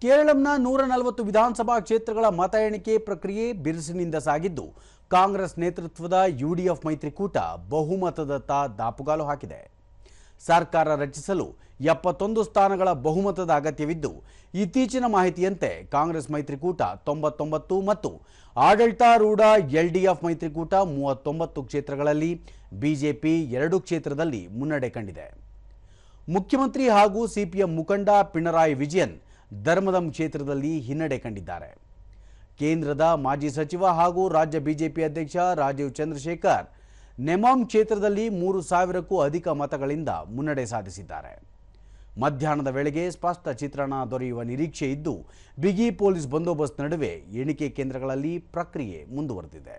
ಕೇರಳಂನ 140 ವಿಧಾನಸಭಾ ಕ್ಷೇತ್ರಗಳ ಮತ ಎಣಿಕೆ ಪ್ರಕ್ರಿಯೆ ಬಿರುಸಿನಿಂದ ಸಾಗಿದ್ದು ಕಾಂಗ್ರೆಸ್ ನೇತೃತ್ವದ ಯುಡಿಎಫ್ ಮೈತ್ರಿಕೂಟ ಬಹುಮತದತ್ತ ದಾಪುಗಾಲು ಹಾಕಿದೆ. ಸರ್ಕಾರ ರಚಿಸಲು 71 ಸ್ಥಾನಗಳ ಬಹುಮತದ ಅಗತ್ಯವಿದ್ದು ಇತ್ತೀಚಿನ ಮಾಹಿತಿಯಂತೆ ಕಾಂಗ್ರೆಸ್ ಮೈತ್ರಿಕೂಟ 99 ಮತ್ತು ಆಡಳಿತಾರೂಢ ಎಲ್ಡಿಎಫ್ ಮೈತ್ರಿಕೂಟ 39 ಕ್ಷೇತ್ರಗಳಲ್ಲಿ, ಬಿಜೆಪಿ 2 ಕ್ಷೇತ್ರದಲ್ಲಿ ಮುನ್ನಡೆ ಕಂಡಿದೆ. ಮುಖ್ಯಮಂತ್ರಿ ಹಾಗೂ ಸಿಪಿಎಂ ಮುಖಂಡ ಪಿಣರಾಯಿ ವಿಜಯನ್ ಧರ್ಮದಂ ಕ್ಷೇತ್ರದಲ್ಲಿ ಹಿನ್ನಡೆ ಕಂಡಿದ್ದಾರೆ. ಕೇಂದ್ರದ ಮಾಜಿ ಸಚಿವ ಹಾಗೂ ರಾಜ್ಯ ಬಿಜೆಪಿ ಅಧ್ಯಕ್ಷ ರಾಜೀವ್ ಚಂದ್ರಶೇಖರ್ ನೆಮಾಮ್ ಕ್ಷೇತ್ರದಲ್ಲಿ 3,000ಕ್ಕೂ ಅಧಿಕ ಮತಗಳಿಂದ ಮುನ್ನಡೆ ಸಾಧಿಸಿದ್ದಾರೆ. ಮಧ್ಯಾಹ್ನದ ವೇಳೆಗೆ ಸ್ಪಷ್ಟ ಚಿತ್ರಣ ದೊರೆಯುವ ನಿರೀಕ್ಷೆ ಇದ್ದು ಬಿಗಿ ಪೊಲೀಸ್ ಬಂದೋಬಸ್ತ್ ನಡುವೆ ಎಣಿಕೆ ಕೇಂದ್ರಗಳಲ್ಲಿ ಪ್ರಕ್ರಿಯೆ ಮುಂದುವರೆದಿದೆ.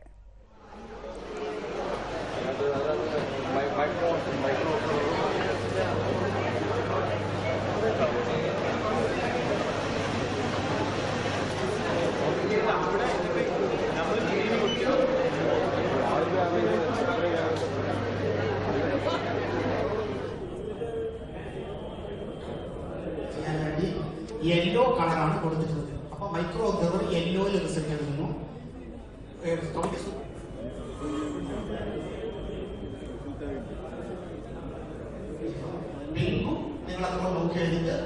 യെല്ലോ കളറാണ് കൊടുത്തിട്ടുള്ളത്. അപ്പൊ മൈക്രോ ഒബ്സർവർ യെല്ലോയിൽ റിസൾട്ട് എടുക്കുന്നു. പിങ്കും നിങ്ങൾ അതുപോലെ നോക്കി എഴുതിയിട്ട്